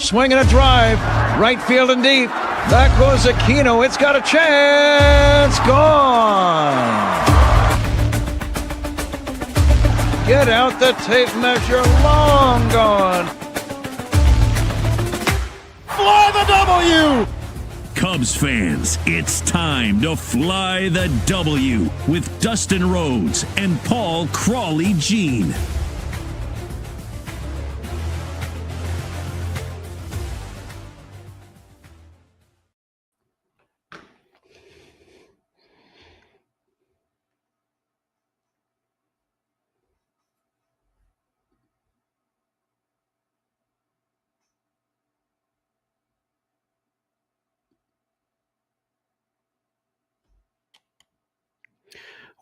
swing and a drive. Right field and deep. Back goes Aquino. It's got a chance. Gone. Get out the tape measure. Long gone. Fly the W! Cubs fans, it's time to fly the W with Dustin Rhodes and Paul Crawly Jean.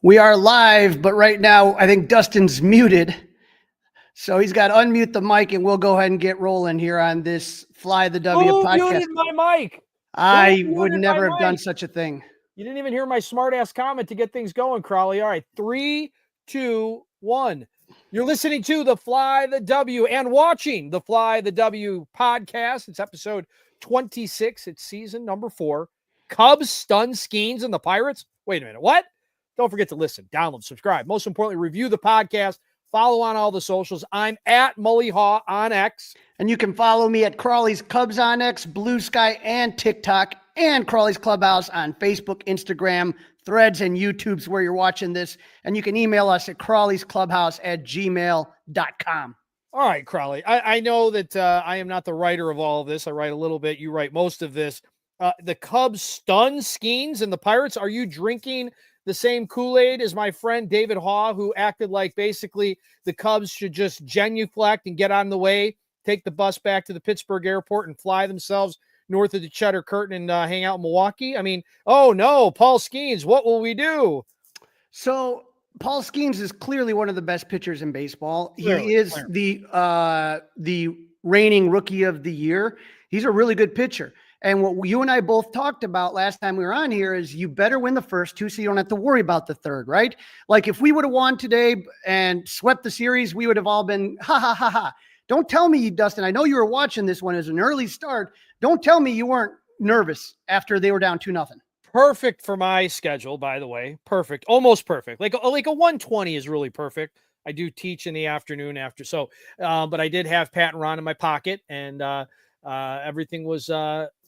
We are live, but right now I think Dustin's muted. So he's got to unmute the mic and we'll go ahead and get rolling here on this Fly the W podcast. Who muted my mic? I would never have done such a thing. You didn't even hear my smart ass comment to get things going, Crawly. All right, 3, 2, 1. You're listening to the Fly the W and watching the Fly the W podcast. It's episode 26. It's season number 4. Cubs stun Skenes and the Pirates. Wait a minute. What? Don't forget to listen, download, subscribe. Most importantly, review the podcast. Follow on all the socials. I'm at Mullyhaw on X. And you can follow me at Crawly's Cubs on X, Blue Sky, and TikTok, and Crawly's Clubhouse on Facebook, Instagram, Threads, and YouTube's where you're watching this. And you can email us at crawlysclubhouse@gmail.com. All right, Crawly. I know that I am not the writer of all of this. I write a little bit. You write most of this. The Cubs stun Skenes and the Pirates. Are you drinking the same Kool-Aid as my friend David Haw, who acted like basically the Cubs should just genuflect and get on the way, take the bus back to the Pittsburgh airport and fly themselves north of the Cheddar Curtain and hang out in Milwaukee? I mean, oh no, Paul Skenes, what will we do? So Paul Skenes is clearly one of the best pitchers in baseball. Clearly, he is the reigning rookie of the year. He's a really good pitcher. And what you and I both talked about last time we were on here is you better win the first 2 so you don't have to worry about the third, right? Like if we would have won today and swept the series, we would have all been ha, ha, ha, ha. Don't tell me, Dustin, I know you were watching this one as an early start. Don't tell me you weren't nervous after they were down 2-0. Perfect for my schedule, by the way. Perfect. Almost perfect. Like a 120 is really perfect. I do teach in the afternoon after. So, but I did have Pat and Ron in my pocket and everything was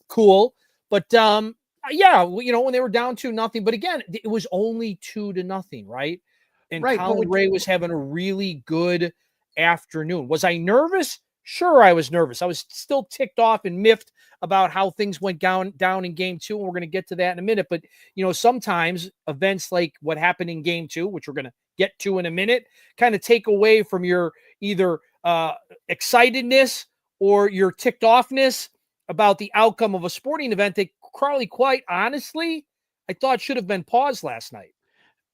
cool. But yeah, you know, when they were down 2-0, but again, it was only 2-0, right? And right, Colin Ray was having a really good afternoon. Was I nervous? Sure, I was nervous. I was still ticked off and miffed about how things went down in game 2, and we're going to get to that in a minute. But you know, sometimes events like what happened in game 2, which we're going to get to in a minute, kind of take away from your either excitedness or your ticked offness about the outcome of a sporting event that Crawly, quite honestly, I thought should have been paused last night.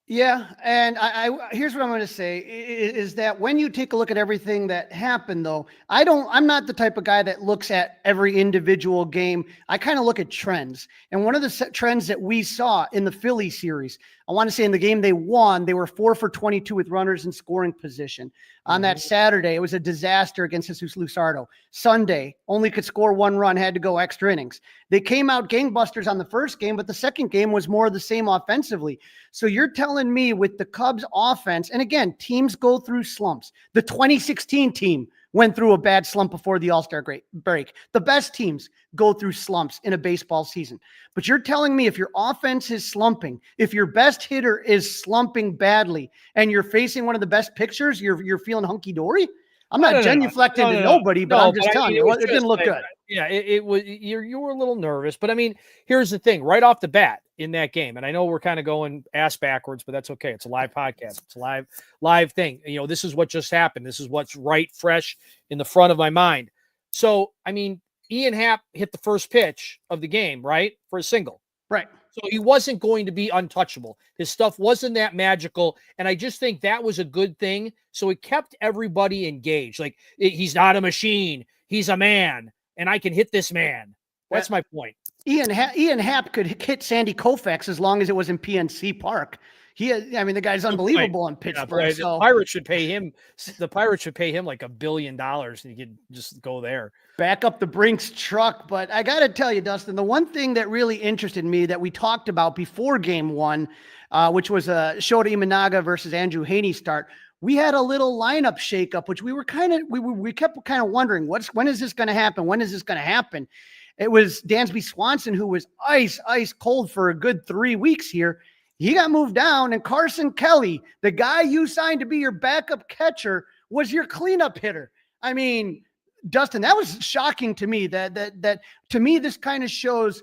Yeah, and I here's what I'm going to say is that when you take a look at everything that happened, though, I'm not the type of guy that looks at every individual game. I kind of look at trends. And one of the trends that we saw in the Philly series, I want to say in the game they won, they were 4 for 22 with runners in scoring position. On that Saturday, it was a disaster against Jesus Luzardo. Sunday, only could score 1 run, had to go extra innings. They came out gangbusters on the first game, but the second game was more of the same offensively. So you're telling me with the Cubs offense, and again, teams go through slumps. The 2016 team went through a bad slump before the All-Star break. The best teams go through slumps in a baseball season. But you're telling me if your offense is slumping, if your best hitter is slumping badly, and you're facing one of the best pitchers, you're feeling hunky-dory? I'm not genuflecting to nobody, but I'm just telling you, it didn't look good. Yeah, it was. You were a little nervous, but I mean, here's the thing: right off the bat in that game, and I know we're kind of going ass backwards, but that's okay. It's a live podcast. It's a live thing. You know, this is what just happened. This is what's right, fresh in the front of my mind. So, I mean, Ian Happ hit the first pitch of the game, right, for a single. Right. So he wasn't going to be untouchable. His stuff wasn't that magical. And I just think that was a good thing. So it kept everybody engaged. Like, he's not a machine. He's a man. And I can hit this man. That's my point. Ian Happ could hit Sandy Koufax as long as it was in PNC Park. The guy's unbelievable in Pittsburgh. So the Pirates should pay him. The Pirates should pay him like $1 billion, and he could just go there. Back up the Brinks truck. But I got to tell you, Dustin, the one thing that really interested me that we talked about before game one, which was a Shota Imanaga versus Andrew Haney start, we had a little lineup shakeup, which we were we kept kind of wondering, when is this going to happen? When is this going to happen? It was Dansby Swanson, who was ice cold for a good 3 weeks here. He got moved down, and Carson Kelly, the guy you signed to be your backup catcher, was your cleanup hitter. I mean, Dustin, that was shocking to me. That to me, this kind of shows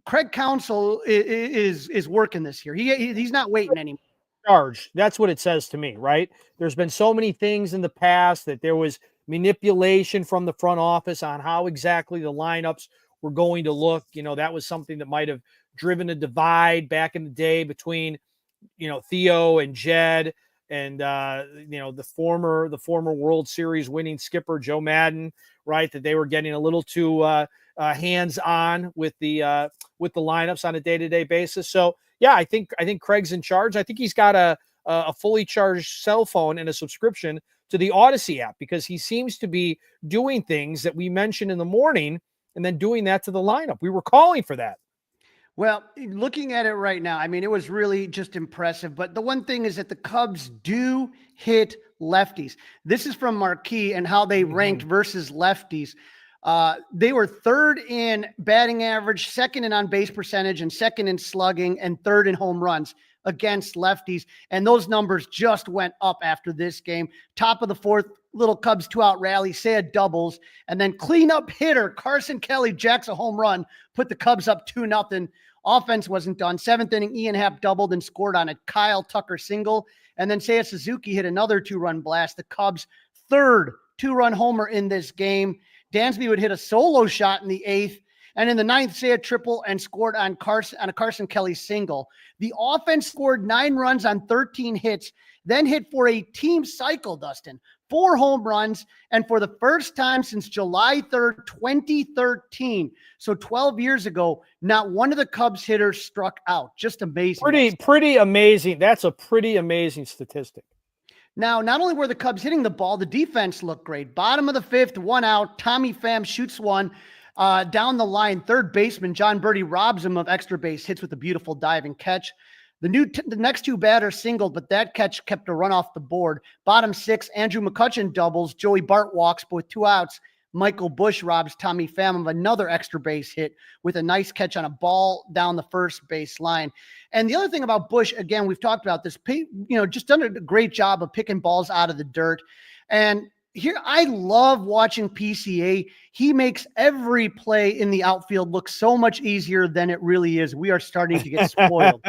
Craig Counsell is working this year. He's not waiting anymore. Charged. That's what it says to me, right? There's been so many things in the past that there was manipulation from the front office on how exactly the lineups were going to look. That was something that might have driven a divide back in the day between, Theo and Jed and, the former World Series winning skipper, Joe Madden, right? That they were getting a little too hands-on with the lineups on a day-to-day basis. So yeah, I think Craig's in charge. I think he's got a fully charged cell phone and a subscription to the Odyssey app, because he seems to be doing things that we mentioned in the morning and then doing that to the lineup. We were calling for that. Well, looking at it right now, it was really just impressive. But the one thing is that the Cubs do hit lefties. This is from Marquee and how they ranked versus lefties. They were third in batting average, second in on-base percentage, and second in slugging, and third in home runs against lefties. And those numbers just went up after this game. Top of the fourth, little Cubs 2-out rally, Seiya doubles, and then cleanup hitter Carson Kelly jacks a home run, put the Cubs up 2-0. Offense wasn't done. Seventh inning, Ian Happ doubled and scored on a Kyle Tucker single. And then Seiya Suzuki hit another 2-run blast. The Cubs' third 2-run homer in this game. Dansby would hit a solo shot in the eighth. And in the ninth, Seiya triple and scored on a Carson Kelly single. The offense scored 9 runs on 13 hits, then hit for a team cycle, Dustin. 4 home runs, and for the first time since July 3rd, 2013, so 12 years ago, not one of the Cubs hitters struck out. Just amazing. Pretty amazing. That's a pretty amazing statistic. Now, not only were the Cubs hitting the ball, the defense looked great. Bottom of the fifth, 1 out. Tommy Pham shoots one down the line. Third baseman John Birdie robs him of extra base hits with a beautiful diving catch. The next 2 batters singled, but that catch kept a run off the board. Bottom 6, Andrew McCutchen doubles. Joey Bart walks, but with 2 outs, Michael Busch robs Tommy Pham of another extra base hit with a nice catch on a ball down the first base line. And the other thing about Busch, again, we've talked about this, just done a great job of picking balls out of the dirt. And here, I love watching PCA. He makes every play in the outfield look so much easier than it really is. We are starting to get spoiled.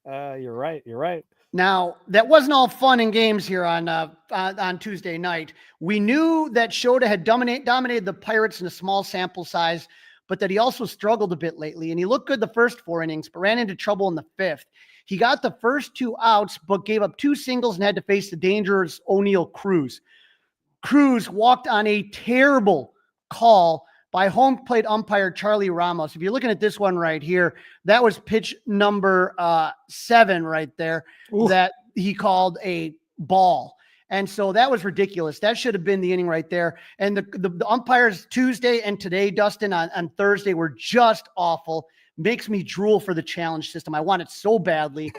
You're right. Now, that wasn't all fun and games here on Tuesday night. We knew that Shota had dominated the Pirates in a small sample size, but that he also struggled a bit lately. And he looked good the first 4 innings, but ran into trouble in the 5th. He got the first 2 outs, but gave up 2 singles and had to face the dangerous O'Neill Cruz. Cruz walked on a terrible call by home plate umpire Charlie Ramos. If you're looking at this one right here, that was pitch number 7 right there. Ooh. That he called a ball. And so that was ridiculous. That should have been the inning right there. And the umpires Tuesday and today, Dustin, on Thursday were just awful. Makes me drool for the challenge system. I want it so badly.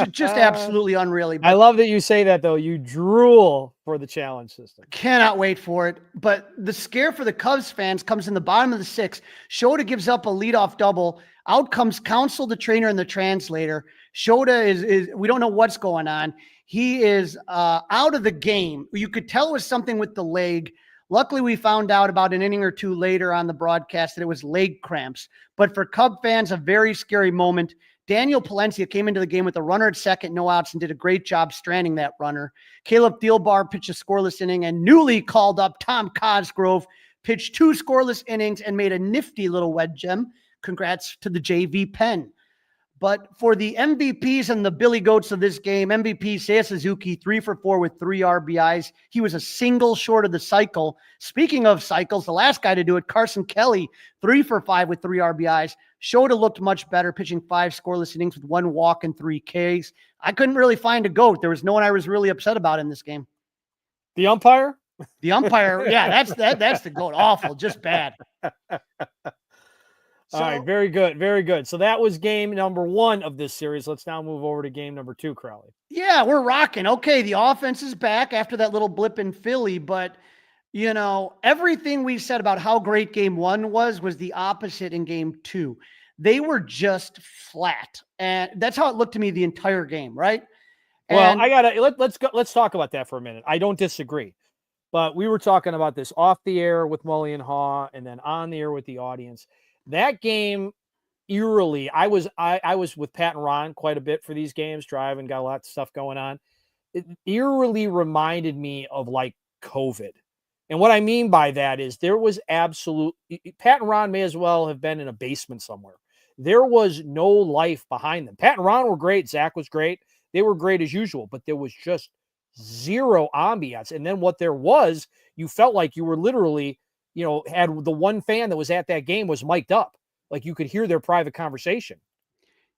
Just absolutely unreal. I love that you say that, though. You drool for the challenge system. Cannot wait for it. But the scare for the Cubs fans comes in the bottom of the 6th. Shota gives up a leadoff double. Out comes Counsell, the trainer, and the translator. Shota is we don't know what's going on. He is out of the game. You could tell it was something with the leg. Luckily, we found out about an inning or 2 later on the broadcast that it was leg cramps. But for Cub fans, a very scary moment. Daniel Palencia came into the game with a runner at second, no outs, and did a great job stranding that runner. Caleb Thielbar pitched a scoreless inning, and newly called up Tom Cosgrove pitched 2 scoreless innings and made a nifty little wedge gem. Congrats to the JV pen. But for the MVPs and the Billy Goats of this game, MVP Seiya Suzuki, 3 for 4 with 3 RBIs. He was a single short of the cycle. Speaking of cycles, the last guy to do it, Carson Kelly, 3 for 5 with 3 RBIs. Shota looked much better, pitching 5 scoreless innings with 1 walk and 3 Ks. I couldn't really find a GOAT. There was no one I was really upset about in this game. The umpire? The umpire, yeah, that's the GOAT. Awful, just bad. All right, very good, very good. So that was game number 1 of this series. Let's now move over to game number 2, Crawly. Yeah, we're rocking. Okay, the offense is back after that little blip in Philly, but you know, everything we said about how great game 1 was the opposite in game 2. They were just flat. And that's how it looked to me the entire game, right? Well, let's talk about that for a minute. I don't disagree. But we were talking about this off the air with Mully and Haw and then on the air with the audience. That game, eerily, I was with Pat and Ron quite a bit for these games, driving, got a lot of stuff going on. It eerily reminded me of like COVID. And what I mean by that is there was Pat and Ron may as well have been in a basement somewhere. There was no life behind them. Pat and Ron were great. Zach was great. They were great as usual, but there was just zero ambiance. And then what there was, you felt like you were literally, had the one fan that was at that game was mic'd up. Like you could hear their private conversation.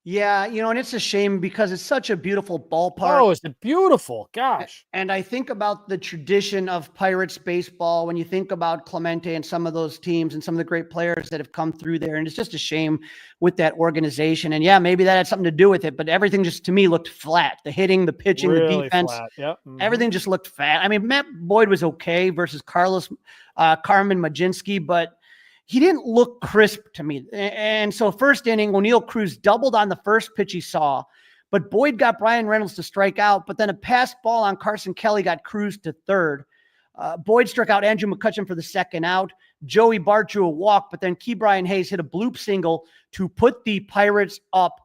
Yeah, and it's a shame because it's such a beautiful ballpark. Oh, it's beautiful. Gosh. And I think about the tradition of Pirates baseball when you think about Clemente and some of those teams and some of the great players that have come through there. And it's just a shame with that organization. And yeah, maybe that had something to do with it, but everything just to me looked flat. The hitting, the pitching, really the defense, yep. Mm-hmm. Everything just looked flat. I mean, Matt Boyd was okay versus Carmen Majinski, but he didn't look crisp to me. And so first inning, O'Neill Cruz doubled on the first pitch he saw, but Boyd got Brian Reynolds to strike out, but then a pass ball on Carson Kelly got Cruz to third. Boyd struck out Andrew McCutcheon for the second out. Joey Bart drew a walk, but then Key Brian Hayes hit a bloop single to put the Pirates up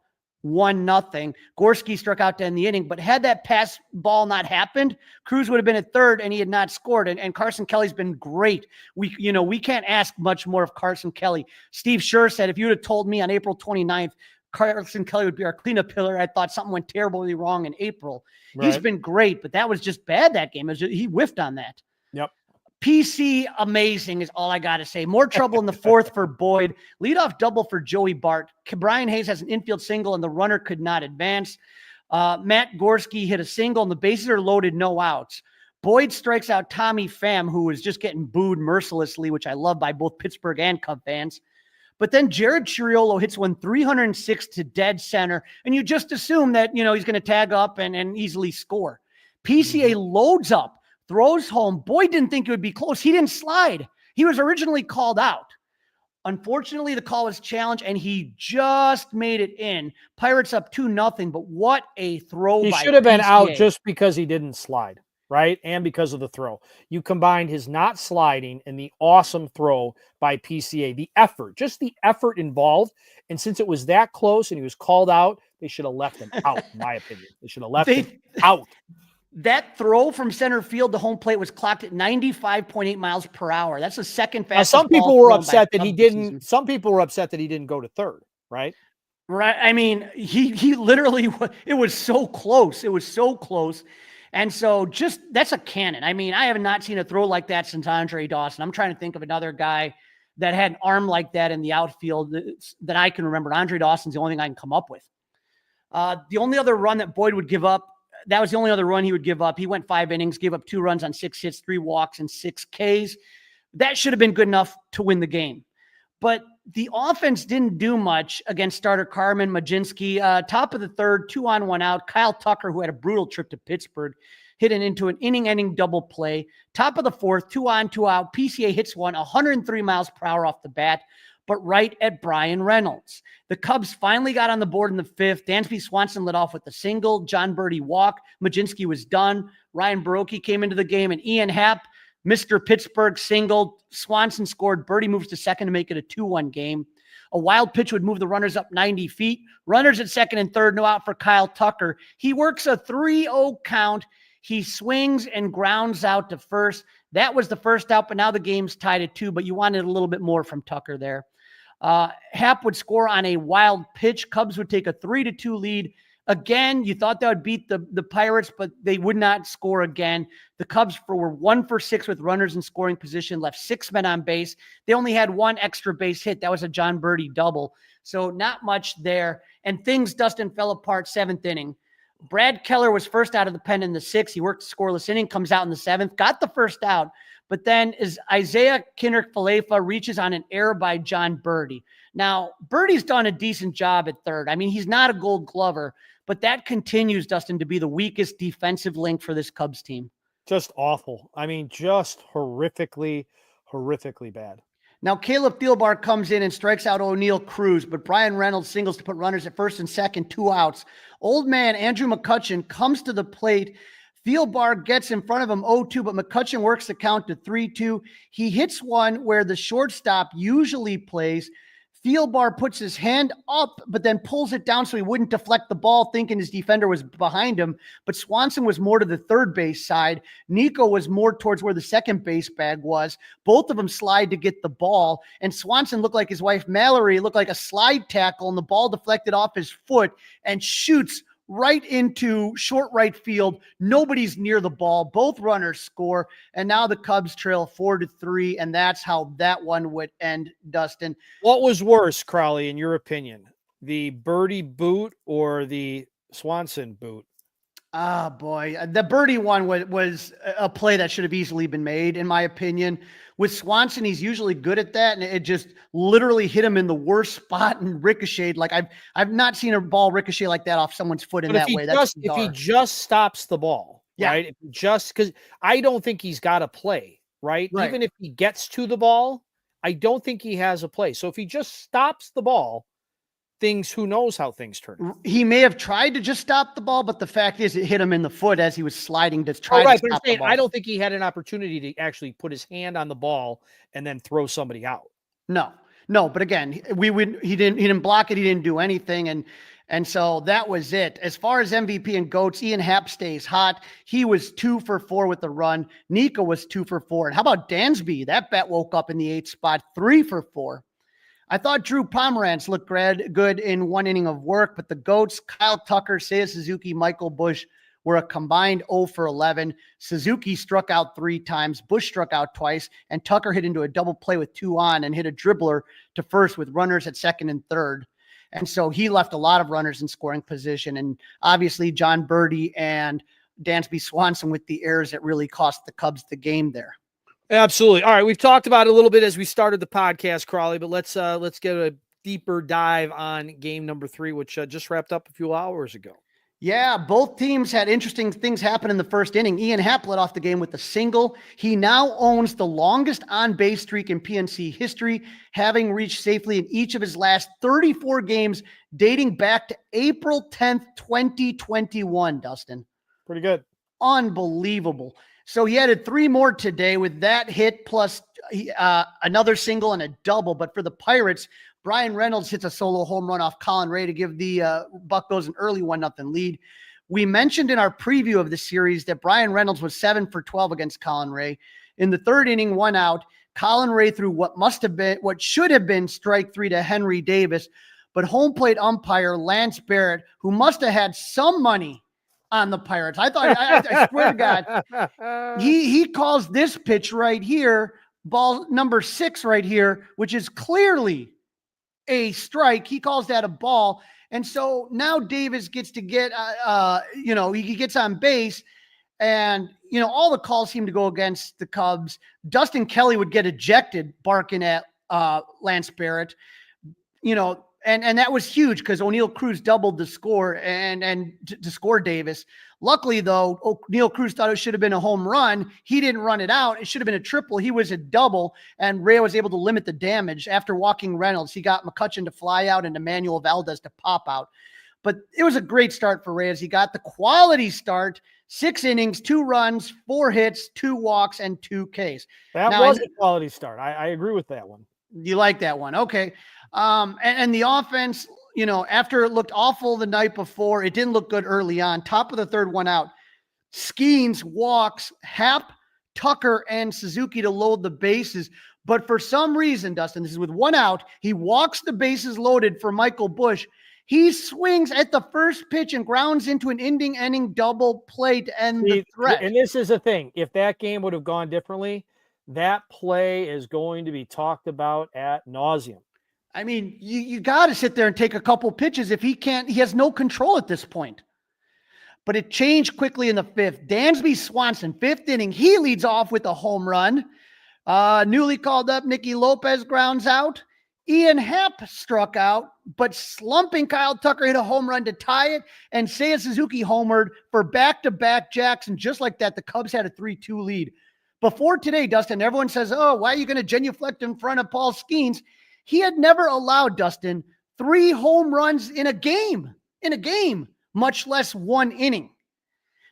1-0. Gorski struck out to end the inning, but had that pass ball not happened, Cruz would have been at third and he had not scored. And Carson Kelly's been great. We can't ask much more of Carson Kelly. Steve Scher said, if you would have told me on April 29th, Carson Kelly would be our cleanup pillar, I thought something went terribly wrong in April. Right. He's been great, but that was just bad that game. He whiffed on that. Yep. PC amazing is all I got to say. More trouble in the fourth for Boyd. Leadoff double for Joey Bart. Brian Hayes has an infield single and the runner could not advance. Matt Gorski hit a single and the bases are loaded, no outs. Boyd strikes out Tommy Pham, who was just getting booed mercilessly, which I love by both Pittsburgh and Cub fans. But then Jared Chiriolo hits one 306 to dead center, and you just assume that, he's going to tag up and easily score. PCA loads up, throws home. Boyd didn't think it would be close. He didn't slide. He was originally called out. Unfortunately, the call was challenged, and he just made it in. Pirates up 2-0, but what a throw by PCA. He should have been out just because he didn't slide, right? And because of the throw. You combined his not sliding and the awesome throw by PCA. The effort, just the effort involved. And since it was that close and he was called out, they should have left him out, in my opinion. They should have left him out. That throw from center field to home plate was clocked at 95.8 miles per hour. That's the second fastest. Some people were upset that he didn't. Some people were upset that he didn't go to third. Right. Right. I mean, he literally. It was so close. It was so close, and so that's a cannon. I mean, I have not seen a throw like that since Andre Dawson. I'm trying to think of another guy that had an arm like that in the outfield that I can remember. Andre Dawson's the only thing I can come up with. The only other run that Boyd would give up. That was the only other run he would give up. He went 5 innings, gave up 2 runs on 6 hits, 3 walks, and 6 Ks. That should have been good enough to win the game. But the offense didn't do much against starter Carmen Majinski. Top of the third, 2 on, 1 out. Kyle Tucker, who had a brutal trip to Pittsburgh, hit into an inning-ending double play. Top of the fourth, 2 on, 2 out. PCA hits one, 103 miles per hour off the bat, but right at Brian Reynolds. The Cubs finally got on the board in the 5th. Dansby Swanson led off with a single. John Birdie walk. Majinski was done. Ryan Baroque came into the game, and Ian Happ, Mr. Pittsburgh, singled. Swanson scored. Birdie moves to second to make it a 2-1 game. A wild pitch would move the runners up 90 feet. Runners at second and third, no out for Kyle Tucker. He works a 3-0 count. He swings and grounds out to first. That was the first out, but now the game's tied at 2, but you wanted a little bit more from Tucker there. Happ would score on a wild pitch. Cubs would take a 3-2 lead. Again, you thought that would beat the Pirates, but they would not score again. The Cubs were 1 for 6 with runners in scoring position, left 6 men on base. They only had 1 extra base hit. That was a John Birdie double. So not much there. And things, Dustin, fell apart 7th inning. Brad Keller was first out of the pen in the 6th. He worked the scoreless inning, comes out in the 7th, got the first out. But then as Isaiah Kinner-Falefa reaches on an error by John Birdie. Now, Birdie's done a decent job at third. I mean, he's not a Gold Glover, but that continues, Dustin, to be the weakest defensive link for this Cubs team. Just awful. I mean, just horrifically bad. Now, Caleb Thielbar comes in and strikes out O'Neill Cruz, but Brian Reynolds singles to put runners at first and second, 2 outs. Old man Andrew McCutchen comes to the plate. Thielbar gets in front of him 0-2, but McCutchen works the count to 3-2. He hits one where the shortstop usually plays. Thielbar puts his hand up, but then pulls it down so he wouldn't deflect the ball, thinking his defender was behind him. But Swanson was more to the third base side. Nico was more towards where the second base bag was. Both of them slide to get the ball. And Swanson looked like his wife Mallory, looked like a slide tackle, and the ball deflected off his foot and shoots right into short right field. Nobody's near the ball. Both runners score. And now the Cubs trail 4-3. And that's how that one would end, Dustin. What was worse, Crawly, in your opinion? The Birdie boot or the Swanson boot? Ah, boy. The Birdie one was a play that should have easily been made, in my opinion. With Swanson, he's usually good at that, and it just literally hit him in the worst spot and ricocheted. Like I've not seen a ball ricochet like that off someone's foot in that way. If he just stops the ball, yeah. Right? If just because I don't think he's got a play, right? Even if he gets to the ball, I don't think he has a play. So if he just stops the ball, who knows how things turn out. He may have tried to just stop the ball, but the fact is it hit him in the foot as he was sliding to try to stop the ball. I don't think he had an opportunity to actually put his hand on the ball and then throw somebody out. No, but again, he didn't block it. He didn't do anything. And so that was it. As far as MVP and GOATs, Ian Happ stays hot. He was 2 for 4 with the run. Nico was 2 for 4. And how about Dansby? That bat woke up in the 8th spot, 3 for 4. I thought Drew Pomerantz looked good in 1 inning of work, but the GOATs, Kyle Tucker, Seiya Suzuki, Michael Busch, were a combined 0 for 11. Suzuki struck out 3 times, Busch struck out twice, and Tucker hit into a double play with 2 on and hit a dribbler to first with runners at second and third. And so he left a lot of runners in scoring position. And obviously John Birdie and Dansby Swanson with the errors that really cost the Cubs the game there. Absolutely. All right. We've talked about it a little bit as we started the podcast, Crawly, but let's get a deeper dive on game number 3, which just wrapped up a few hours ago. Yeah, both teams had interesting things happen in the first inning. Ian Happ led off the game with a single. He now owns the longest on-base streak in PNC history, having reached safely in each of his last 34 games, dating back to April 10th, 2021, Dustin. Pretty good. Unbelievable. So he added 3 more today with that hit plus another single and a double. But for the Pirates, Brian Reynolds hits a solo home run off Colin Ray to give the Buccos an early 1-0 lead. We mentioned in our preview of the series that Brian Reynolds was 7 for 12 against Colin Ray. In the 3rd inning, 1 out, Colin Ray threw what should have been strike 3 to Henry Davis. But home plate umpire Lance Barrett, who must have had some money on the Pirates. I swear to God, he calls this pitch right here, ball number 6 right here, which is clearly a strike. He calls that a ball. And so now Davis gets to get, he gets on base, and, all the calls seem to go against the Cubs. Dustin Kelly would get ejected barking at Lance Barrett, and that was huge because O'Neill Cruz doubled the score and to score Davis. Luckily, though, O'Neill Cruz thought it should have been a home run. He didn't run it out. It should have been a triple. He was a double, and Ray was able to limit the damage. After walking Reynolds, he got McCutchen to fly out and Emmanuel Valdez to pop out. But it was a great start for Reyes. He got the quality start, 6 innings, 2 runs, 4 hits, 2 walks, and 2 Ks. That was a quality start. I agree with that one. You like that one. Okay. And the offense, after it looked awful the night before, it didn't look good early on. Top of the 3rd, 1 out. Skenes walks Happ, Tucker, and Suzuki to load the bases. But for some reason, Dustin, this is with one out, he walks the bases loaded for Michael Busch. He swings at the first pitch and grounds into an inning double play to end the threat. And this is the thing. If that game would have gone differently, that play is going to be talked about at nauseum. I mean, you got to sit there and take a couple pitches. If he can't, he has no control at this point. But it changed quickly in the fifth. Dansby Swanson, fifth inning, he leads off with a home run. Newly called up Nicky Lopez grounds out. Ian Happ struck out, but slumping Kyle Tucker hit a home run to tie it, and Seiya Suzuki homered for back-to-back jacks, and just like that, the Cubs had a 3-2 lead. Before today, Dustin, everyone says, oh, why are you going to genuflect in front of Paul Skenes? He had never allowed, Dustin, 3 home runs in a game, much less 1 inning.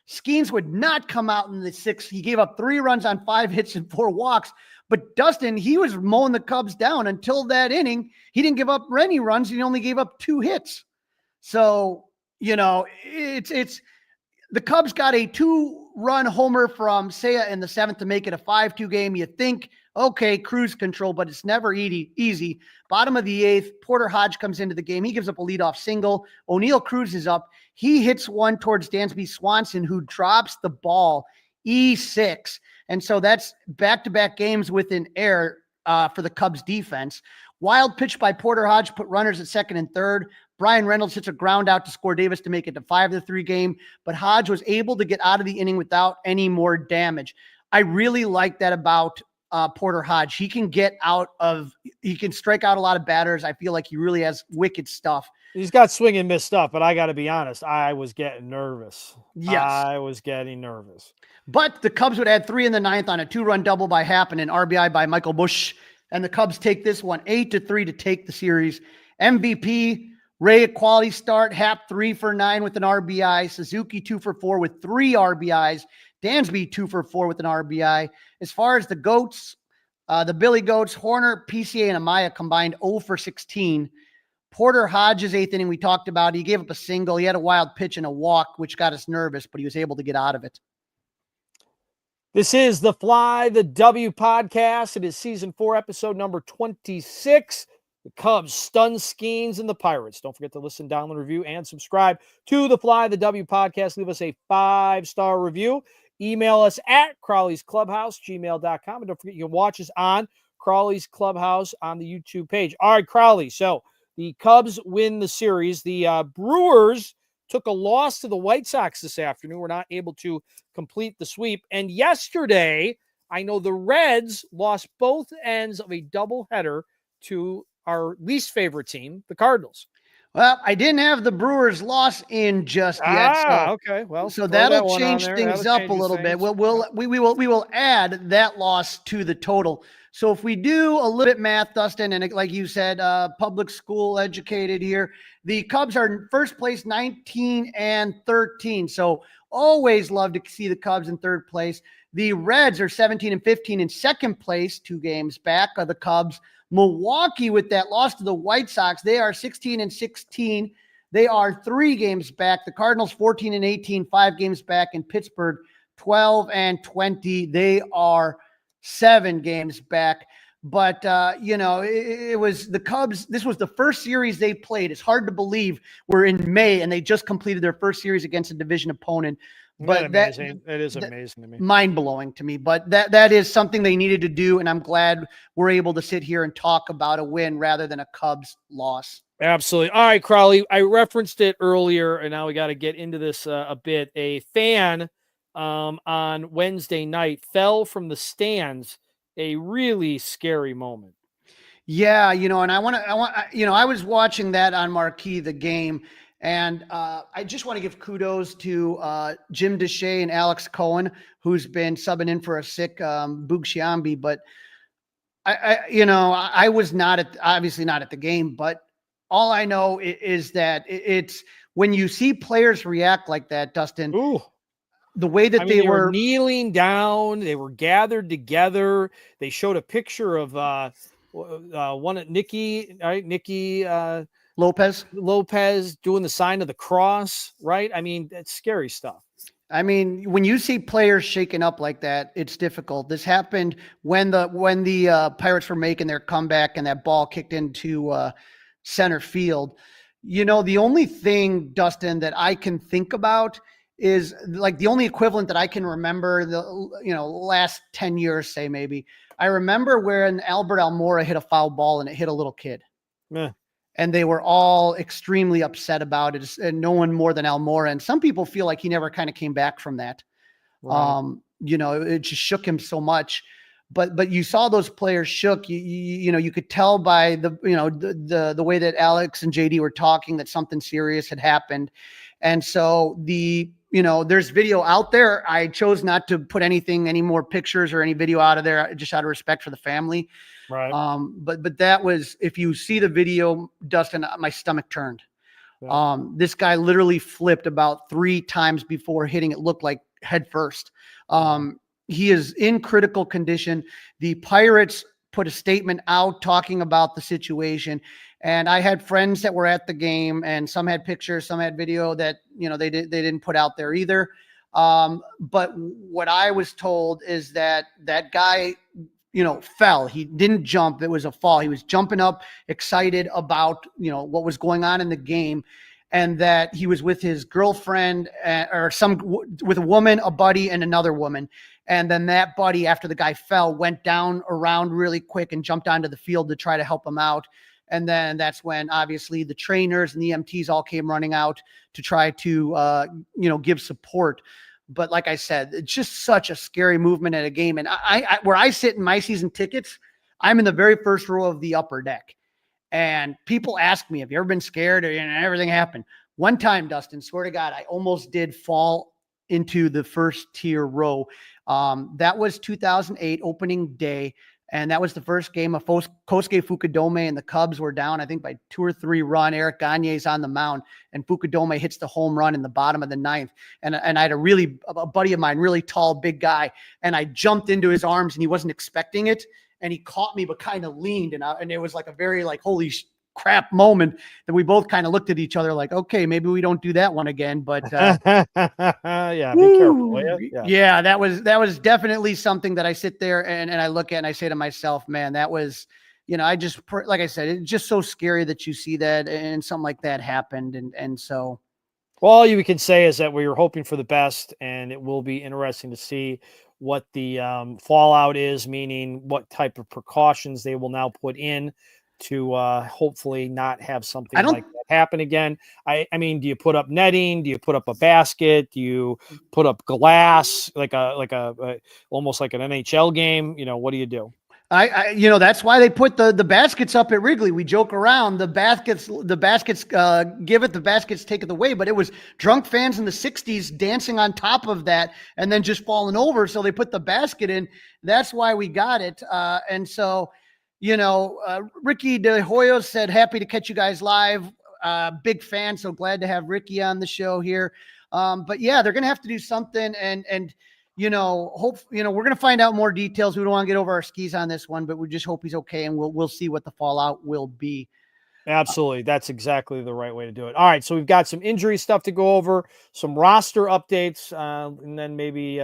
Skenes would not come out in the 6th. He gave up 3 runs on 5 hits and 4 walks. But Dustin, he was mowing the Cubs down until that inning. He didn't give up any runs. He only gave up 2 hits. So, it's the Cubs got a 2-run homer from Seiya in the 7th to make it a 5-2 game. You think, okay, cruise control, but it's never easy. Bottom of the 8th, Porter Hodge comes into the game. He gives up a leadoff single. O'Neill Cruz is up. He hits one towards Dansby Swanson, who drops the ball E6. And so that's back-to-back games with an error for the Cubs defense. Wild pitch by Porter Hodge put runners at second and third. Brian Reynolds hits a ground out to score Davis to make it a 5-3 game, but Hodge was able to get out of the inning without any more damage. I really like that about Porter Hodge. He can he can strike out a lot of batters. I feel like he really has wicked stuff. He's got swing and miss stuff, but I got to be honest, I was getting nervous. Yes. I was getting nervous. But the Cubs would add 3 in the 9th on a 2-run double by Happ and an RBI by Michael Busch. And the Cubs take this one 8-3 to take the series. MVP, Ray, a quality start. Happ 3 for 9 with an RBI. Suzuki 2 for 4 with 3 RBIs. Dansby 2 for 4 with an RBI. As far as the GOATs, the Billy Goats, Horner, PCA, and Amaya combined 0 for 16. Porter Hodge's 8th inning we talked about. He gave up a single. He had a wild pitch and a walk, which got us nervous, but he was able to get out of it. This is the Fly the W podcast. It is season 4, episode number 26. The Cubs stun Skenes and the Pirates. Don't forget to listen, download, review, and subscribe to the Fly the W podcast. Leave us a 5-star review. Email us at Crawly's Clubhouse, gmail.com. And don't forget, you can watch us on Crawly's Clubhouse on the YouTube page. All right, Crawly. So the Cubs win the series. The Brewers took a loss to the White Sox this afternoon. We're not able to complete the sweep. And yesterday, I know the Reds lost both ends of a doubleheader to our least favorite team, the Cardinals. Well, I didn't have the Brewers loss in just yet. Okay. Well, so that'll change things up a little bit. We will add that loss to the total. So if we do a little bit math, Dustin, and like you said, public school educated here, the Cubs are in first place, 19-13. So always love to see the Cubs in third place. The Reds are 17-15 in second place, 2 games back of the Cubs. Milwaukee, with that loss to the White Sox, they are 16-16. They are 3 games back. The Cardinals 14-18, 5 games back. In Pittsburgh, 12-20. They are 7 games back. But, it was the Cubs. This was the first series they played. It's hard to believe we're in May and they just completed their first series against a division opponent. But it is amazing to me. Mind-blowing to me. But that is something they needed to do, and I'm glad we're able to sit here and talk about a win rather than a Cubs loss. Absolutely. All right, Crawly, I referenced it earlier, and now we got to get into this a bit. A fan on Wednesday night fell from the stands, a really scary moment. Yeah, and I was watching that on Marquee, the game, and I just want to give kudos to Jim Deshay and Alex Cohen, who's been subbing in for a sick Bugshiambi. But I was obviously not at the game, but all I know is that it's when you see players react like that, Dustin. Ooh. The way that they were kneeling down, they were gathered together. They showed a picture of one at Nikki Lopez doing the sign of the cross, right? I mean, that's scary stuff. I mean, when you see players shaken up like that, it's difficult. This happened when the Pirates were making their comeback and that ball kicked into center field. You know, the only thing, Dustin, that I can think about is like the only equivalent that I can remember last 10 years, say maybe. I remember when Albert Almora hit a foul ball and it hit a little kid. Yeah. And they were all extremely upset about it, and no one more than Almora. And some people feel like he never kind of came back from that. Right. It just shook him so much. But you saw those players shook. You could tell by the way that Alex and JD were talking that something serious had happened. And so there's video out there. I chose not to put any more pictures or any video out of there, just out of respect for the family. Right. But that was, if you see the video, Dustin, my stomach turned. Yeah. This guy literally flipped about 3 times before hitting it looked like head first. He is in critical condition. The Pirates put a statement out talking about the situation. And I had friends that were at the game, and some had pictures, some had video that, they didn't put out there either. But what I was told is that guy, fell. He didn't jump. It was a fall. He was jumping up, excited about, what was going on in the game, and that he was with his girlfriend with a woman, a buddy, and another woman. And then that buddy, after the guy fell, went down around really quick and jumped onto the field to try to help him out. And then that's when obviously the trainers and the EMTs all came running out to try to, give support. But like I said, it's just such a scary movement at a game. And I where I sit in my season tickets, I'm in the very first row of the upper deck. And people ask me, have you ever been scared? And everything happened. One time, Dustin, swear to God, I almost did fall into the first tier row. That was 2008 opening day. And that was the first game of Kosuke Fukudome, and the Cubs were down, I think, by 2 or 3 run. Eric Gagne's on the mound, and Fukudome hits the home run in the bottom of the 9th. And I had a buddy of mine, really tall, big guy, and I jumped into his arms, and he wasn't expecting it. And he caught me, but kind of leaned, and it was like a very holy crap moment that we both kind of looked at each other like, okay, maybe we don't do that one again. But yeah, be careful. Will you? Yeah, that was definitely something that I sit there and I look at and I say to myself, man, that was, I just, like I said, it's just so scary that you see that and something like that happened. And so. Well, all you can say is that we were hoping for the best, and it will be interesting to see what the fallout is, meaning what type of precautions they will now put in to hopefully not have something like that happen again. I mean, do you put up netting? Do you put up a basket? Do you put up glass, like a almost like an NHL game? What do you do? That's why they put the baskets up at Wrigley. We joke around, the baskets give it, the baskets take it away, but it was drunk fans in the 60s dancing on top of that and then just falling over. So they put the basket in. That's why we got it. And so, Ricky De Hoyo said, happy to catch you guys live. Big fan. So glad to have Ricky on the show here. But yeah, they're going to have to do something and we're going to find out more details. We don't want to get over our skis on this one, but we just hope he's okay. And we'll see what the fallout will be. Absolutely. That's exactly the right way to do it. All right. So we've got some injury stuff to go over, some roster updates, and then maybe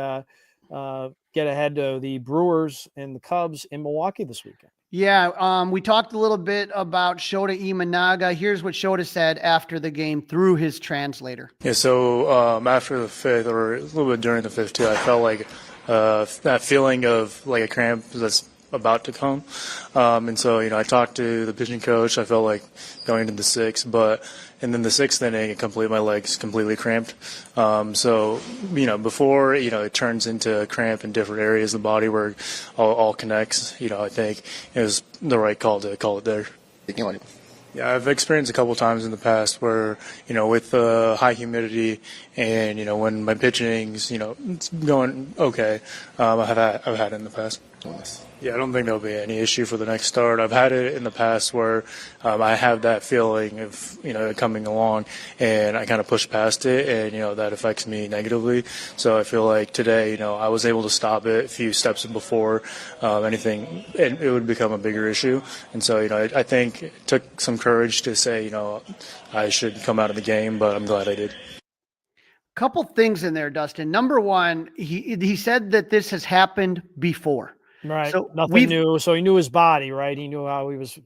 get ahead of the Brewers and the Cubs in Milwaukee this weekend. Yeah, we talked a little bit about Shota Imanaga. Here's what Shota said after the game through his translator. Yeah, so after the 5th, or a little bit during the 5th too, I felt like that feeling of like a cramp that's about to come. And so, I talked to the pitching coach. I felt like going into the 6th, and then the 6th inning, my legs completely cramped. So, before, it turns into a cramp in different areas of the body where all connects, I think it was the right call to call it there. Yeah, I've experienced a couple times in the past where, with high humidity and, when my pitching's, it's going okay, I've had it in the past. Yeah, I don't think there'll be any issue for the next start. I've had it in the past where I have that feeling of, coming along, and I kind of push past it, and, that affects me negatively. So I feel like today, I was able to stop it a few steps before anything, and it would become a bigger issue. And so, I think it took some courage to say, I should come out of the game, but I'm glad I did. Couple things in there, Dustin. Number one, he said that this has happened before. Right. So Nothing new. So he knew his body, right? He knew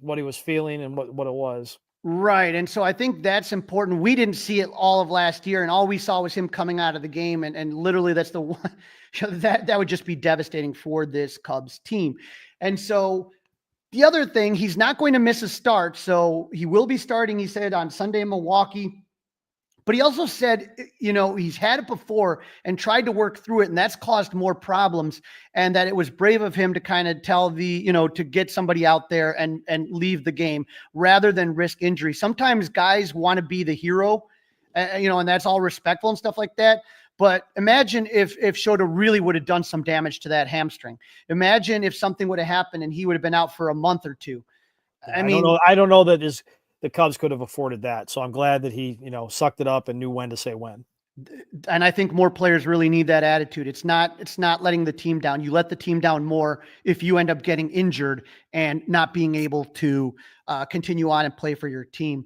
what he was feeling and what it was. Right. And so I think that's important. We didn't see it all of last year, and all we saw was him coming out of the game. And literally that's the one that would just be devastating for this Cubs team. And so the other thing, he's not going to miss a start. So he will be starting, he said, on Sunday in Milwaukee. But he also said, he's had it before and tried to work through it, and that's caused more problems, and that it was brave of him to kind of tell to get somebody out there and leave the game rather than risk injury. Sometimes guys want to be the hero, and that's all respectful and stuff like that. But imagine if Shota really would have done some damage to that hamstring. Imagine if something would have happened and he would have been out for a month or two. I don't know that the Cubs could have afforded that. So I'm glad that he, sucked it up and knew when to say when. And I think more players really need that attitude. It's not letting the team down. You let the team down more if you end up getting injured and not being able to continue on and play for your team.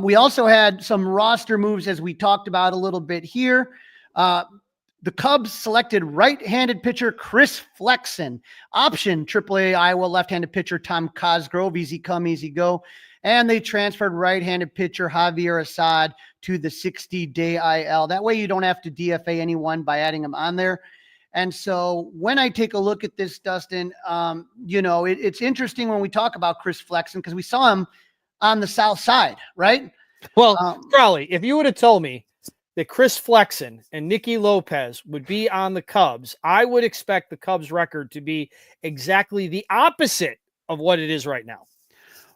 We also had some roster moves, as we talked about a little bit here. The Cubs selected right-handed pitcher Chris Flexen, option AAA Iowa left-handed pitcher Tom Cosgrove, easy come, easy go. And they transferred right-handed pitcher Javier Assad to the 60-day IL. That way you don't have to DFA anyone by adding them on there. And so when I take a look at this, Dustin, it's interesting when we talk about Chris Flexen because we saw him on the south side, right? Well, Crawly, if you would have told me that Chris Flexen and Nicky Lopez would be on the Cubs, I would expect the Cubs record to be exactly the opposite of what it is right now.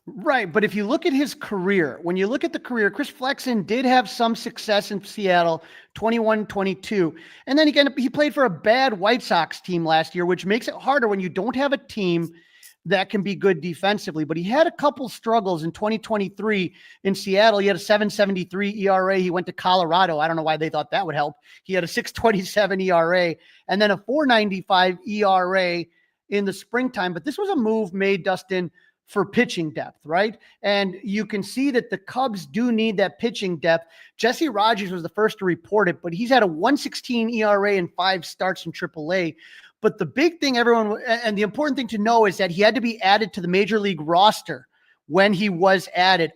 Right. But if you look at his career, when you look at the career, Chris Flexen did have some success in Seattle, 21-22. And then again, he played for a bad White Sox team last year, which makes it harder when you don't have a team that can be good defensively. But he had a couple struggles in 2023 in Seattle. He had a 7.73 ERA. He went to Colorado. I don't know why they thought that would help. He had a 6.27 ERA and then a 4.95 ERA in the springtime. But this was a move made, Dustin, for pitching depth, right? And you can see that the Cubs do need that pitching depth. Jesse Rogers was the first to report it, but he's had a 1.16 ERA in 5 starts in AAA. But the big thing and the important thing to know is that he had to be added to the major league roster when he was added.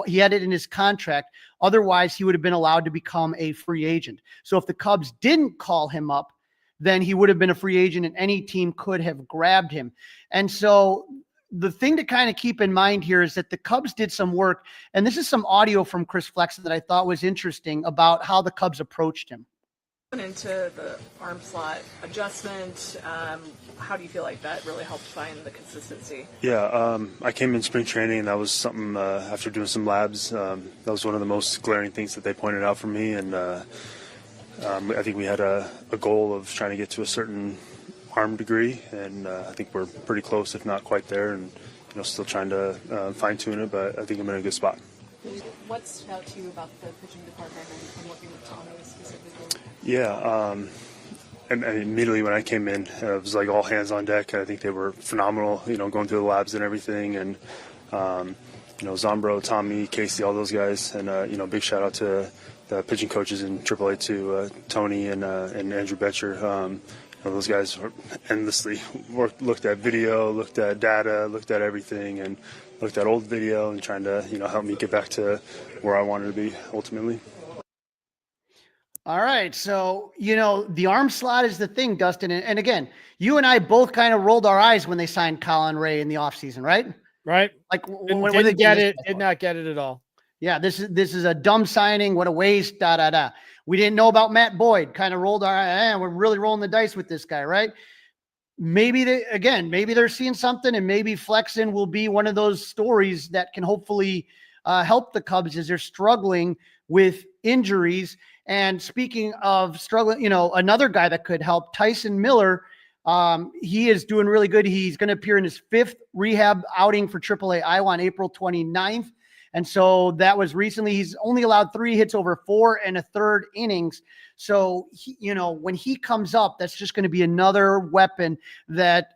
He had it in his contract. Otherwise, he would have been allowed to become a free agent. So if the Cubs didn't call him up, then he would have been a free agent and any team could have grabbed him. And so the thing to kind of keep in mind here is that the Cubs did some work, and this is some audio from Chris Flexen that I thought was interesting about how the Cubs approached him. Into the arm slot adjustment, how do you feel like that really helped find the consistency? Yeah, I came in spring training, and that was something after doing some labs. That was one of the most glaring things that they pointed out for me, and I think we had a goal of trying to get to a certain arm degree, and I think we're pretty close, if not quite there, and still trying to fine-tune it, but I think I'm in a good spot. What stood out to you about the pitching department and working with Tommy specifically? Yeah, and immediately when I came in, it was like all hands on deck. I think they were phenomenal, going through the labs and everything, and Zombro, Tommy, Casey, all those guys, and big shout out to the pitching coaches in AAA too, Tony and Andrew Betcher. Those guys endlessly looked at video, looked at data, looked at everything, and looked at old video and trying to, help me get back to where I wanted to be ultimately. All right. So, the arm slot is the thing, Dustin. And again, you and I both kind of rolled our eyes when they signed Colin Ray in the offseason, right? Right. Like when they did not get it at all. Yeah. This is a dumb signing. What a waste. We didn't know about Matt Boyd, kind of rolled our eye. We're really rolling the dice with this guy, right? Maybe they're seeing something, and maybe Flexen will be one of those stories that can hopefully help the Cubs as they're struggling with injuries. And speaking of struggling, another guy that could help, Tyson Miller, he is doing really good. He's going to appear in his 5th rehab outing for AAA Iowa on April 29th. And so that was recently. He's only allowed 3 hits over 4 1/3 innings. So, when he comes up, that's just going to be another weapon that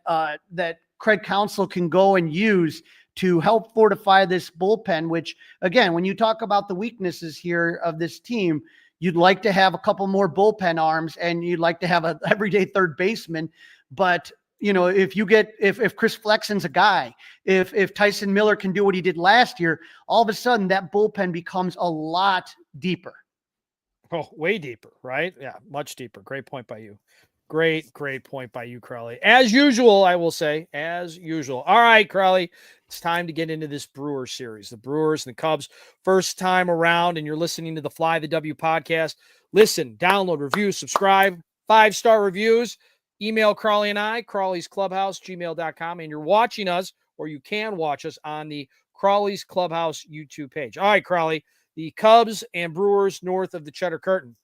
Craig Counsell can go and use to help fortify this bullpen, which, again, when you talk about the weaknesses here of this team, You'd like to have a couple more bullpen arms, and you'd like to have a everyday third baseman. But if Chris Flexen's a guy, if Tyson Miller can do what he did last year, all of a sudden that bullpen becomes a lot deeper. Oh, way deeper, right? Yeah, much deeper. Great point by you. Great point by you, Crawly. As usual, I will say, as usual. All right, Crawly, it's time to get into this Brewers series. The Brewers and the Cubs, first time around, and you're listening to the Fly the W podcast. Listen, download, review, subscribe, 5-star reviews. Email Crawly and I, Crawly's Clubhouse, gmail.com, and you're watching us, or you can watch us on the Crawly's Clubhouse YouTube page. All right, Crawly, the Cubs and Brewers north of the Cheddar Curtain.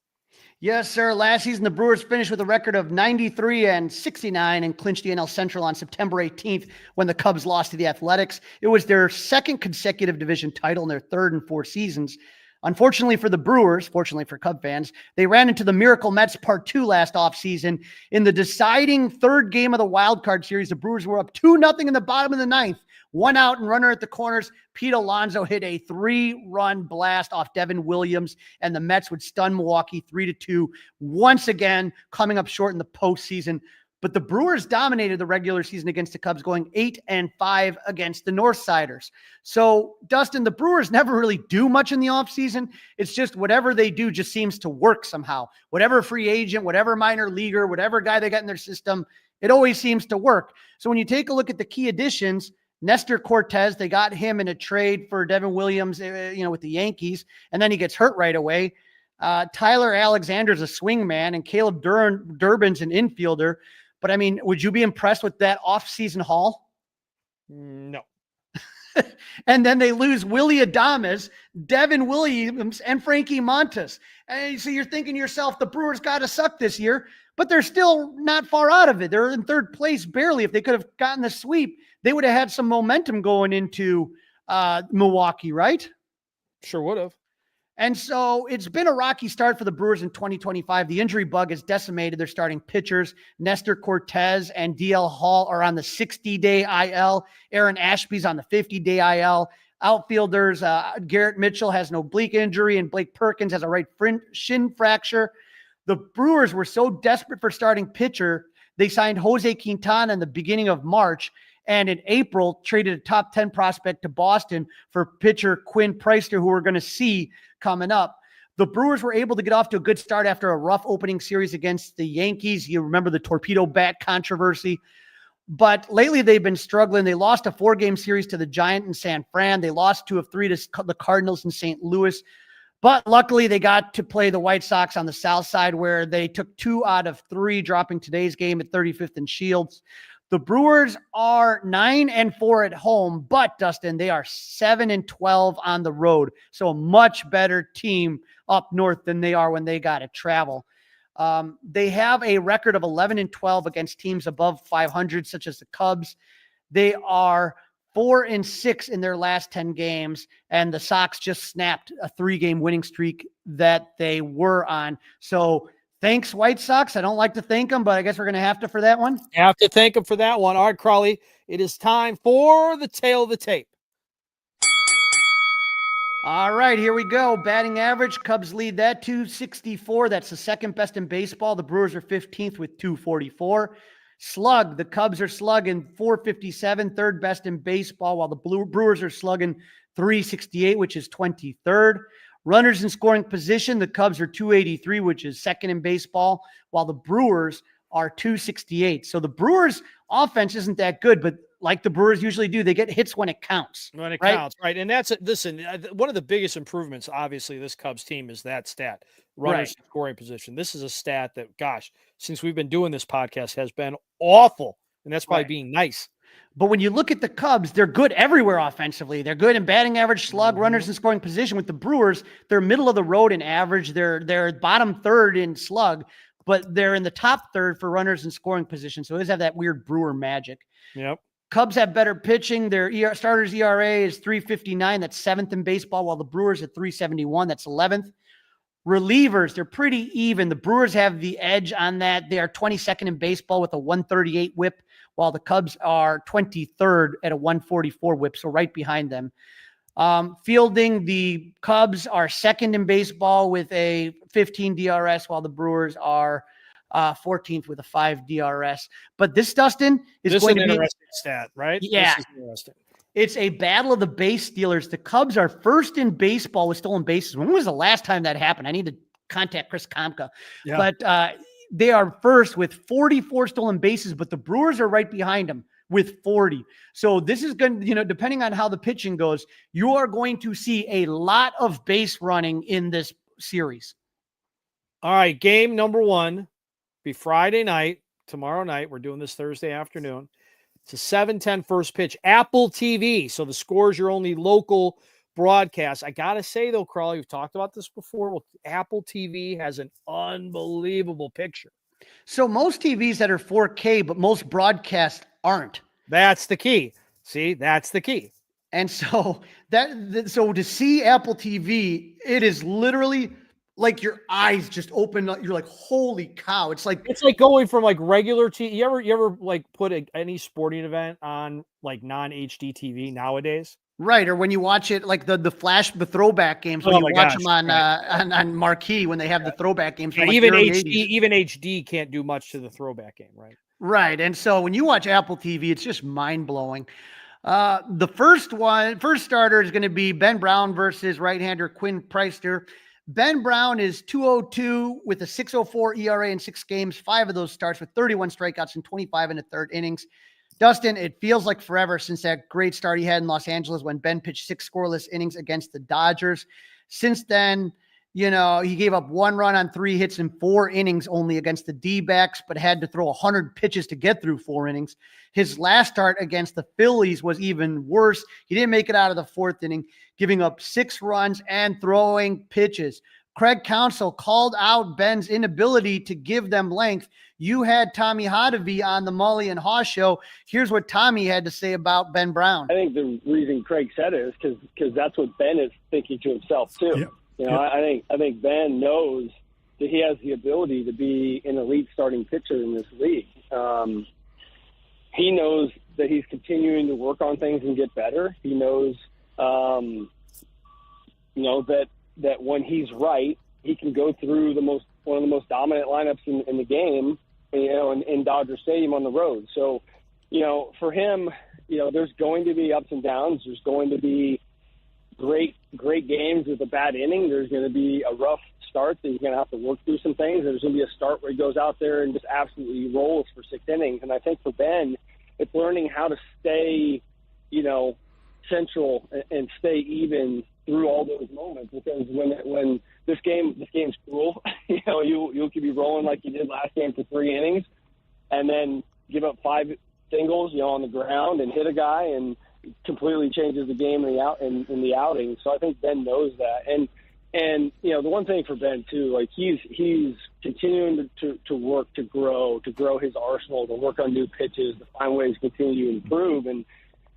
Yes, sir. Last season, the Brewers finished with a record of 93-69 and clinched the NL Central on September 18th when the Cubs lost to the Athletics. It was their second consecutive division title in their third and fourth seasons. Unfortunately for the Brewers, fortunately for Cub fans, they ran into the Miracle Mets Part 2 last offseason. In the deciding third game of the wild card series, the Brewers were up 2-0 in the bottom of the ninth. 1 out and runner at the corners. Pete Alonso hit a 3-run blast off Devin Williams, and the Mets would stun Milwaukee 3-2, once again coming up short in the postseason. But the Brewers dominated the regular season against the Cubs, going 8-5 against the Northsiders. So, Dustin, the Brewers never really do much in the offseason. It's just whatever they do just seems to work somehow. Whatever free agent, whatever minor leaguer, whatever guy they got in their system, it always seems to work. So when you take a look at the key additions, Nestor Cortez, they got him in a trade for Devin Williams, with the Yankees, and then he gets hurt right away. Tyler Alexander's a swing man, and Caleb Durbin's an infielder. But, I mean, would you be impressed with that offseason haul? No. And then they lose Willie Adames, Devin Williams, and Frankie Montas. And so you're thinking to yourself, the Brewers got to suck this year, but they're still not far out of it. They're in third place barely. If they could have gotten the sweep, they would have had some momentum going into Milwaukee, right? Sure would have. And so it's been a rocky start for the Brewers in 2025. The injury bug has decimated their starting pitchers. Nestor Cortez and DL Hall are on the 60-day IL. Aaron Ashby's on the 50-day IL. Outfielders, Garrett Mitchell has an oblique injury, and Blake Perkins has a right shin fracture. The Brewers were so desperate for starting pitcher, they signed Jose Quintana in the beginning of March, and in April traded a top 10 prospect to Boston for pitcher Quinn Priester, who we're going to see coming up. The Brewers were able to get off to a good start after a rough opening series against the Yankees. You remember the torpedo bat controversy. But lately they've been struggling. They lost a 4-game series to the Giants in San Fran. They lost 2 of 3 to the Cardinals in St. Louis. But luckily they got to play the White Sox on the south side, where they took 2 out of 3, dropping today's game at 35th and Shields. The Brewers are 9-4 at home, but Dustin, they are 7-12 on the road. So a much better team up north than they are when they got to travel. They have a record of 11-12 against teams above 500, such as the Cubs. They are 4-6 in their last 10 games, and the Sox just snapped a 3-game winning streak that they were on. So thanks, White Sox. I don't like to thank them, but I guess we're going to have to for that one. Have to thank them for that one. All right, Crawly, it is time for the tail of the tape. All right, here we go. Batting average, Cubs lead that 264. That's the second best in baseball. The Brewers are 15th with 244. Slug, the Cubs are slugging 457, third best in baseball, while the Brewers are slugging 368, which is 23rd. Runners in scoring position, the Cubs are 283, which is second in baseball, while the Brewers are 268. So the Brewers' offense isn't that good, but like the Brewers usually do, they get hits when it counts. When it counts, right? And that's listen, one of the biggest improvements, obviously, this Cubs team is that stat, runners in scoring position. This is a stat that, gosh, since we've been doing this podcast, has been awful, and that's probably being nice. But when you look at the Cubs, they're good everywhere offensively. They're good in batting average, slug, runners in scoring position. With the Brewers, they're middle of the road in average. They're bottom third in slug, but they're in the top third for runners in scoring position. So they have that weird Brewer magic. Yep. Cubs have better pitching. Their starters ERA is 3.59. That's 7th in baseball, while the Brewers at 3.71. That's 11th. Relievers, they're pretty even. The Brewers have the edge on that. They are 22nd in baseball with a 138 whip, while the Cubs are 23rd at a 144 whip, so right behind them. Fielding, the Cubs are second in baseball with a 15 DRS, while the Brewers are 14th with a 5 DRS. But this, Dustin, is going to be interesting stat, right? Yeah. This is interesting. It's a battle of the base stealers. The Cubs are first in baseball with stolen bases. When was the last time that happened? I need to contact Chris Komka. Yeah. But they are first with 44 stolen bases, but the Brewers are right behind them with 40. So this is going to, depending on how the pitching goes, you are going to see a lot of base running in this series. All right, game number 1 be Friday night, tomorrow night. We're doing this Thursday afternoon. It's a 7:10 first pitch, Apple TV. So the Score is your only local broadcast. I got to say, though, Crawly, we've talked about this before. Well, Apple TV has an unbelievable picture. So most TVs that are 4K, but most broadcasts aren't. That's the key. See, that's the key. And so so to see Apple TV, it is literally like your eyes just open up. You're like, holy cow. It's like going from like regular TV. You ever like put any sporting event on like non-HD TV nowadays? Right. Or when you watch it, like the throwback games, when you watch them on Marquee, when they have the throwback games. From even HD can't do much to the throwback game. Right. Right. And so when you watch Apple TV, it's just mind blowing. The first starter is going to be Ben Brown versus right-hander Quinn Preister. Ben Brown is 2.02 with a 6.04 ERA in 6 games. 5 of those starts with 31 strikeouts and 25 in the third innings. Dustin, it feels like forever since that great start he had in Los Angeles when Ben pitched 6 scoreless innings against the Dodgers. Since then, he gave up 1 run on 3 hits in 4 innings only against the D-backs, but had to throw 100 pitches to get through 4 innings. His last start against the Phillies was even worse. He didn't make it out of the 4th inning, giving up 6 runs and throwing pitches. Craig Counsell called out Ben's inability to give them length. You had Tommy Hotovy on the Mully and Haw show. Here's what Tommy had to say about Ben Brown. I think the reason Craig said it is because that's what Ben is thinking to himself too. Yep. I think Ben knows that he has the ability to be an elite starting pitcher in this league. He knows that he's continuing to work on things and get better. He knows, that when he's right, he can go through one of the most dominant lineups in the game, in Dodger Stadium on the road. So, for him, there's going to be ups and downs. There's going to be great games with a bad inning. There's going to be a rough start that he's going to have to work through some things. There's going to be a start where he goes out there and just absolutely rolls for 6 innings. And I think for Ben, it's learning how to stay, central and stay even through all those moments. Because when this game's cruel, you could be rolling like you did last game for 3 innings, and then give up 5 singles, on the ground and hit a guy and completely changes the game in the outing. So I think Ben knows that. And the one thing for Ben too, like he's continuing to work to grow his arsenal, to work on new pitches, to find ways to continue to improve. And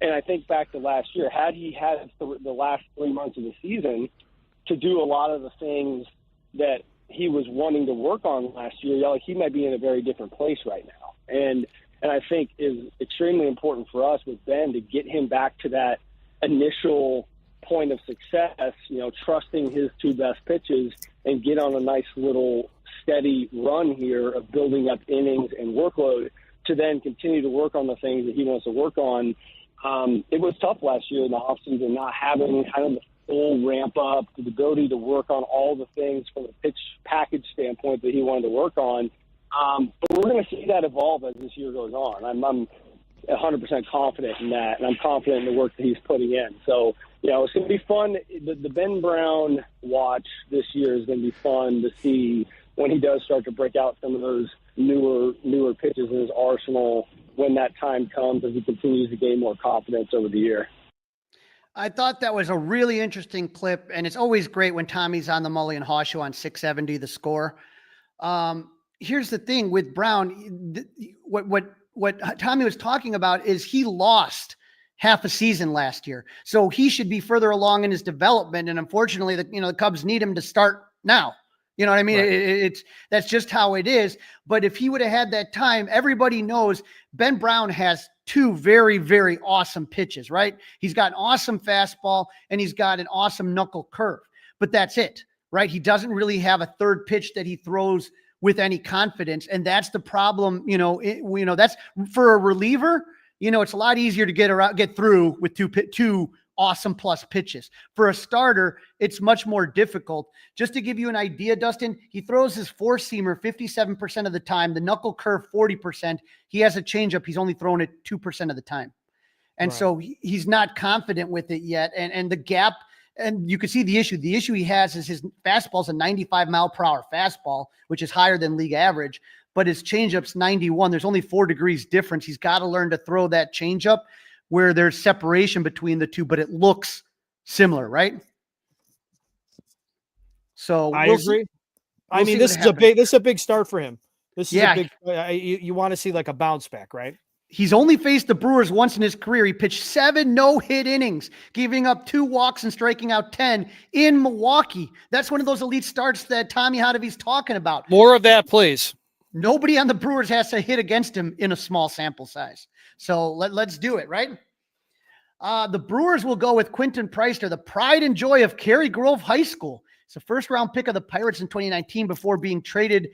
I think back to last year, had he had the last 3 months of the season to do a lot of the things that he was wanting to work on last year, like he might be in a very different place right now. And I think is extremely important for us with Ben to get him back to that initial point of success, trusting his 2 best pitches and get on a nice little steady run here of building up innings and workload to then continue to work on the things that he wants to work on. It was tough last year in the offseason not having kind of the full ramp up, the ability to work on all the things from a pitch package standpoint that he wanted to work on. But we're going to see that evolve as this year goes on. I'm 100% confident in that, and I'm confident in the work that he's putting in. So, it's going to be fun. The Ben Brown watch this year is going to be fun to see when he does start to break out some of those newer pitches in his arsenal when that time comes as he continues to gain more confidence over the year. I thought that was a really interesting clip, and it's always great when Tommy's on the Mully and Haw show on 670 The Score. Here's the thing with Brown. What Tommy was talking about is he lost half a season last year, so he should be further along in his development. And unfortunately, the Cubs need him to start now. You know what I mean? Right. That's just how it is. But if he would have had that time, everybody knows Ben Brown has two very, very awesome pitches, right? He's got an awesome fastball and he's got an awesome knuckle curve, but that's it, right? He doesn't really have a third pitch that he throws with any confidence. And that's the problem. That's for a reliever, it's a lot easier to get through with two awesome plus pitches. For a starter, it's much more difficult. Just to give you an idea, Dustin, he throws his four-seamer 57% of the time, the knuckle curve 40%. He has a changeup. He's only thrown it 2% of the time. And so he's not confident with it yet. And the gap, and you can see the issue. The issue he has is his fastball's a 95-mile-per-hour fastball, which is higher than league average, but his changeup's 91. There's only 4 degrees difference. He's got to learn to throw that changeup where there's separation between the two, but it looks similar, right? So I agree. I mean, this is a big start for him. This is a big, you want to see like a bounce back, right? He's only faced the Brewers once in his career. He pitched 7 no-hit innings, giving up 2 walks and striking out 10 in Milwaukee. That's one of those elite starts that Tommy Hodavy's talking about. More of that, please. Nobody on the Brewers has to hit against him in a small sample size. So let's do it, right? The Brewers will go with Quentin Preister, the pride and joy of Cary Grove High School. It's a first-round pick of the Pirates in 2019 before being traded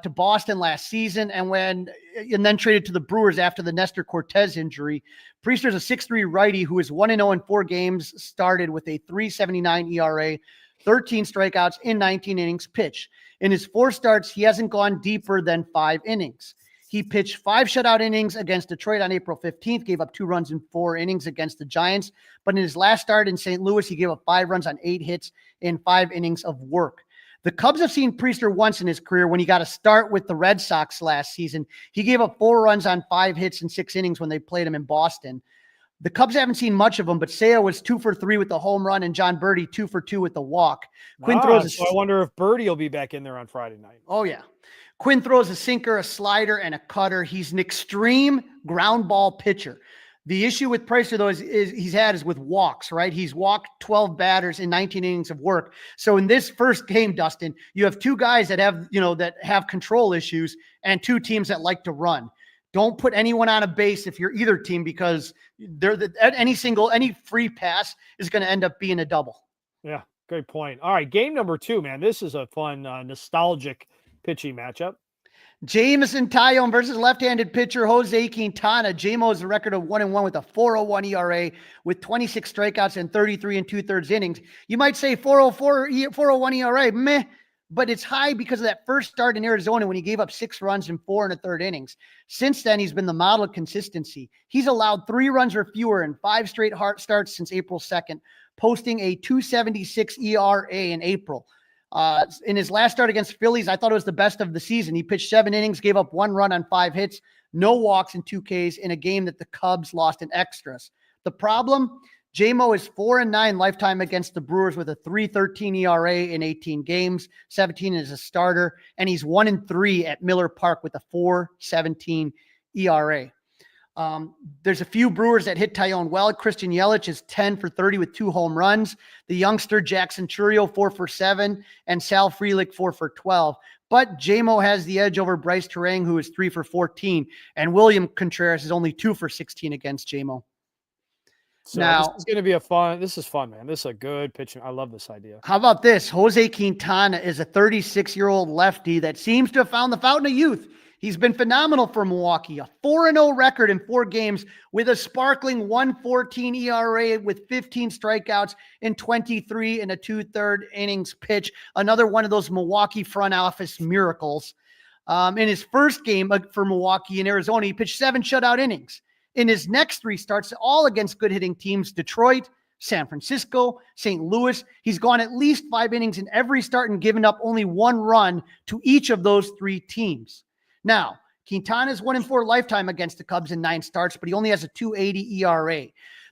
to Boston last season and then traded to the Brewers after the Nestor Cortez injury. Preister's a 6'3" righty who is 1-0 in 4 games started with a 3.79 ERA, 13 strikeouts in 19 innings pitched. In his 4 starts, he hasn't gone deeper than 5 innings. He pitched 5 shutout innings against Detroit on April 15th, gave up 2 runs in 4 innings against the Giants. But in his last start in St. Louis, he gave up 5 runs on 8 hits in 5 innings of work. The Cubs have seen Preister once in his career when he got a start with the Red Sox last season. He gave up 4 runs on 5 hits in 6 innings when they played him in Boston. The Cubs haven't seen much of him, but Seiya was 2 for 3 with the home run and John Birdie 2 for 2 with the walk. Quinn throws. So I wonder if Birdie will be back in there on Friday night. Oh, yeah. Quinn throws a sinker, a slider, and a cutter. He's an extreme ground ball pitcher. The issue with Preister, though, is with walks, right? He's walked 12 batters in 19 innings of work. So in this first game, Dustin, you have 2 guys that have control issues and 2 teams that like to run. Don't put anyone on a base if you're either team because any free pass is going to end up being a double. Yeah, great point. All right, game number 2, man. This is a fun, nostalgic pitching matchup. Jameson Taillon versus left-handed pitcher Jose Quintana. JMO has a record of 1-1 with a 4.01 ERA with 26 strikeouts and 33 2/3 innings. You might say 4.01 ERA, meh, but it's high because of that first start in Arizona when he gave up 6 runs in 4 1/3 innings. Since then, he's been the model of consistency. He's allowed 3 runs or fewer in 5 straight starts since April 2nd, posting a 2.76 ERA in April. In his last start against Phillies, I thought it was the best of the season. He pitched 7 innings, gave up 1 run on 5 hits, no walks and 2 Ks in a game that the Cubs lost in extras. The problem, JMO is 4-9 lifetime against the Brewers with a 3.13 ERA in 18 games, 17 as a starter, and he's 1-3 at Miller Park with a 4.17 ERA. There's a few Brewers that hit Taillon well. Christian Yelich is 10 for 30 with 2 home runs. The youngster Jackson Churio 4 for 7 and Sal Frelick 4 for 12. But JMO has the edge over Bryce Terang, who is 3 for 14, and William Contreras is only 2 for 16 against JMO. So now, this is going to be fun, man. This is a good pitching. I love this idea. How about this? Jose Quintana is a 36-year-old lefty that seems to have found the fountain of youth. He's been phenomenal for Milwaukee, a 4-0 record in 4 games with a sparkling 1.14 ERA with 15 strikeouts in 23 2/3 innings pitch. Another one of those Milwaukee front office miracles. In his first game for Milwaukee in Arizona, he pitched 7 shutout innings. In his next 3 starts, all against good hitting teams, Detroit, San Francisco, St. Louis, he's gone at least 5 innings in every start and given up only 1 run to each of those 3 teams. Now, Quintana's 1-4 lifetime against the Cubs in 9 starts, but he only has a 2.80 ERA.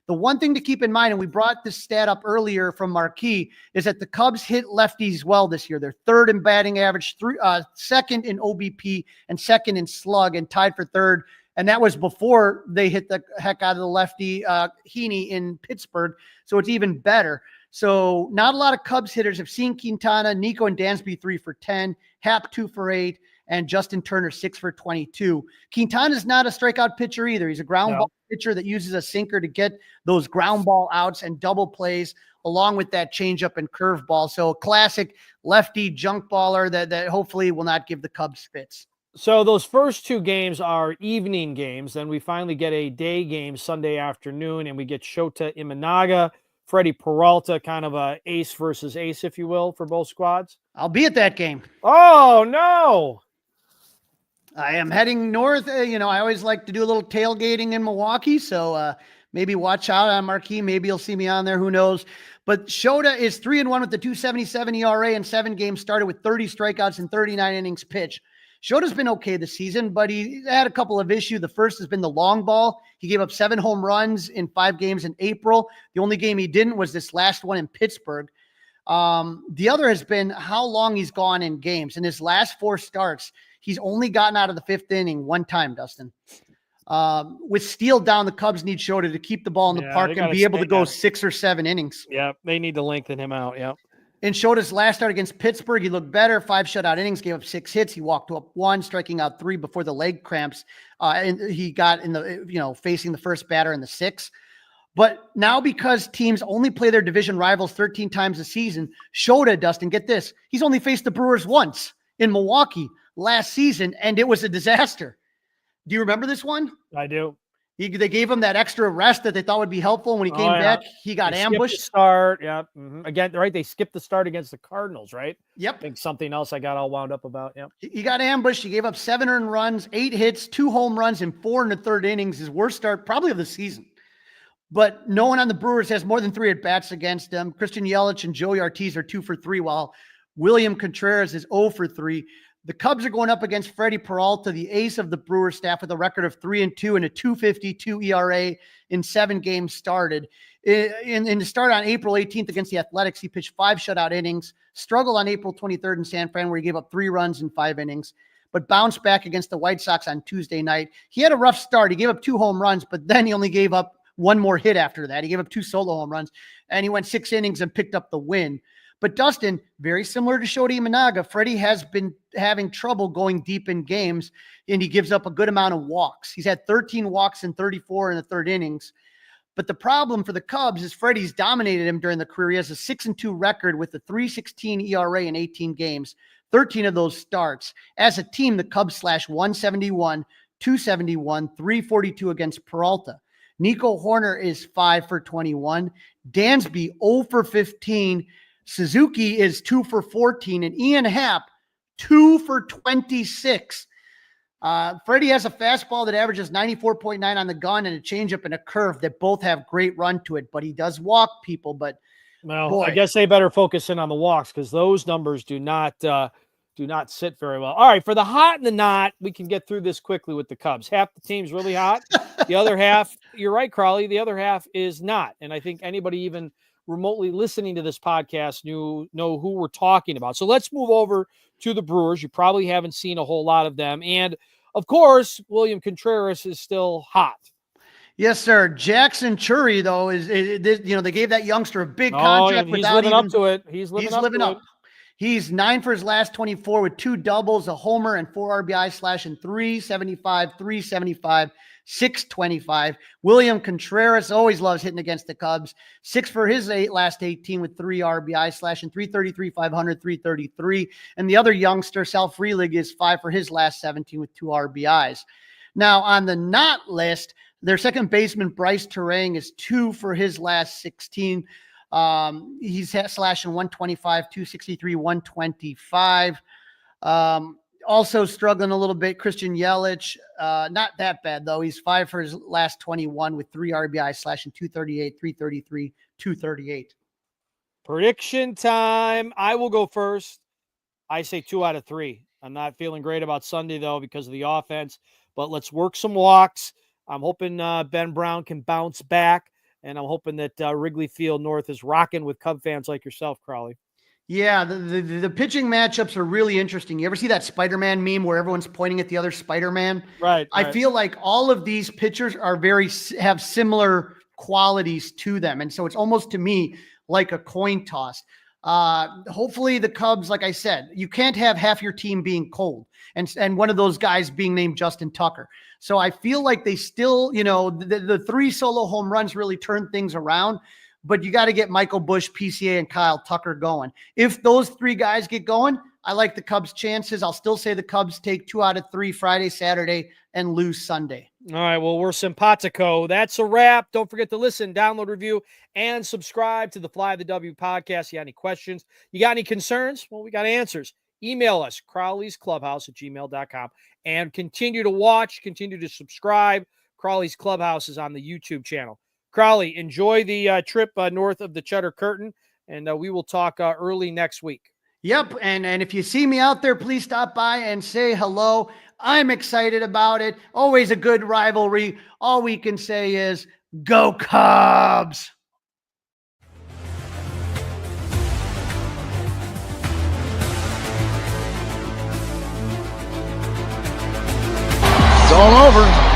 The one thing to keep in mind, and we brought this stat up earlier from Marquis, is that the Cubs hit lefties well this year. They're 3rd in batting average, 2nd in OBP, and 2nd in slug, and tied for 3rd. And that was before they hit the heck out of the lefty Heaney in Pittsburgh. So it's even better. So not a lot of Cubs hitters have seen Quintana. Nico and Dansby 3 for 10, Happ 2 for 8, and Justin Turner 6 for 22. Quintana is not a strikeout pitcher either. He's a ground ball pitcher that uses a sinker to get those ground ball outs and double plays, along with that changeup and curveball. So a classic lefty junk baller that hopefully will not give the Cubs fits. So those first 2 games are evening games. Then we finally get a day game Sunday afternoon, and we get Shota Imanaga, Freddie Peralta, kind of a ace versus ace, if you will, for both squads. I'll be at that game. Oh, no. I am heading north. I always like to do a little tailgating in Milwaukee. So maybe watch out on Marquee. Maybe you'll see me on there. Who knows? But Shota is 3-1 with the 2.77 ERA and 7 games started with 30 strikeouts and 39 innings pitched. Shota's been okay this season, but he had a couple of issues. The first has been the long ball. He gave up 7 home runs in 5 games in April. The only game he didn't was this last one in Pittsburgh. The other has been how long he's gone in games. In his last 4 starts, he's only gotten out of the 5th inning 1 time, Dustin. With Steele down, the Cubs need Shota to keep the ball in the park and be able to go 6 or 7 innings. Yeah, they need to lengthen him out, yeah. In Shota's last start against Pittsburgh, he looked better. 5 shutout innings, gave up 6 hits. He walked up 1, striking out 3 before the leg cramps. And he got in the, facing the first batter in the 6th. But now because teams only play their division rivals 13 times a season, Shota, Dustin, get this, he's only faced the Brewers once in Milwaukee last season, and it was a disaster. Do you remember this one? I do. They gave him that extra rest that they thought would be helpful. When he came back, he got ambushed. Start, yeah. Mm-hmm. Again, right? They skipped the start against the Cardinals, right? Yep. I think something else I got all wound up about. Yep. He got ambushed. He gave up 7 earned runs, 8 hits, 2 home runs, and 4 in the 3rd innings. His worst start probably of the season. But no one on the Brewers has more than 3 at-bats against them. Christian Yelich and Joey Ortiz are 2 for 3, while William Contreras is 0 for 3. The Cubs are going up against Freddie Peralta, the ace of the Brewers staff, with a record of 3-2 and a 2.52 ERA in 7 games started. In the start on April 18th against the Athletics, he pitched 5 shutout innings, struggled on April 23rd in San Fran, where he gave up 3 runs in 5 innings, but bounced back against the White Sox on Tuesday night. He had a rough start. He gave up 2 home runs, but then he only gave up 1 more hit after that. He gave up 2 solo home runs, and he went 6 innings and picked up the win. But Dustin, very similar to Shota Imanaga, Freddie has been having trouble going deep in games, and he gives up a good amount of walks. He's had 13 walks and 34 in the 3rd innings. But the problem for the Cubs is Freddie's dominated him during the career. He has a 6-2 record with a 3.16 ERA in 18 games, 13 of those starts. As a team, the Cubs slash 171, 271, 342 against Peralta. Nico Horner is 5 for 21. Dansby 0 for 15. Suzuki is 2 for 14, and Ian Happ 2 for 26. Freddie has a fastball that averages 94.9 on the gun and a changeup and a curve that both have great run to it, but he does walk people. But I guess they better focus in on the walks, because those numbers do not sit very well. All right, for the hot and the not, we can get through this quickly with the Cubs. Half the team's really hot. The other half, you're right, Crawly, the other half is not. And I think anybody even remotely listening to this podcast know who we're talking about. So let's move over to the Brewers. You probably haven't seen a whole lot of them. And of course, William Contreras is still hot. Yes, sir. Jackson Chury, though, they gave that youngster a big contract. He's living up to it. He's living up. He's 9 for his last 24 with 2 doubles, a homer, and 4 RBI, slashing 375, 375, 625. William Contreras always loves hitting against the Cubs. 6 for his last 18 with 3 RBI, slashing 333, 500, 333. And the other youngster, Sal Frelick, is 5 for his last 17 with 2 RBIs. Now, on the not list, their second baseman, Bryce Terang, is 2 for his last 16. He's slashing 125, 263, 125. Also struggling a little bit, Christian Yelich. Not that bad, though. He's 5 for his last 21 with 3 RBI, slashing 238, 333, 238. Prediction time. I will go first. I say 2 out of 3. I'm not feeling great about Sunday, though, because of the offense. But let's work some walks. I'm hoping Ben Brown can bounce back. And I'm hoping that Wrigley Field North is rocking with Cub fans like yourself, Crawly. Yeah, the pitching matchups are really interesting. You ever see that Spider-Man meme where everyone's pointing at the other Spider-Man? Right. I feel like all of these pitchers are have similar qualities to them. And so it's almost, to me, like a coin toss. Hopefully the Cubs, like I said, you can't have half your team being cold and one of those guys being named Justin Tucker. So I feel like they still, the 3 solo home runs really turned things around, but you got to get Michael Busch, PCA, and Kyle Tucker going. If those 3 guys get going, I like the Cubs' chances. I'll still say the Cubs take 2 out of 3 Friday, Saturday, and lose Sunday. All right, well, we're simpatico. That's a wrap. Don't forget to listen, download, review, and subscribe to the Fly the W podcast. You got any questions? You got any concerns? Well, we got answers. Email us, crawleysclubhouse@gmail.com, and continue to watch, continue to subscribe. Crawley's Clubhouse is on the YouTube channel. Crawley, enjoy the trip north of the Cheddar Curtain, and we will talk early next week. Yep, and if you see me out there, please stop by and say hello. I'm excited about it. Always a good rivalry. All we can say is, go Cubs! It's all over.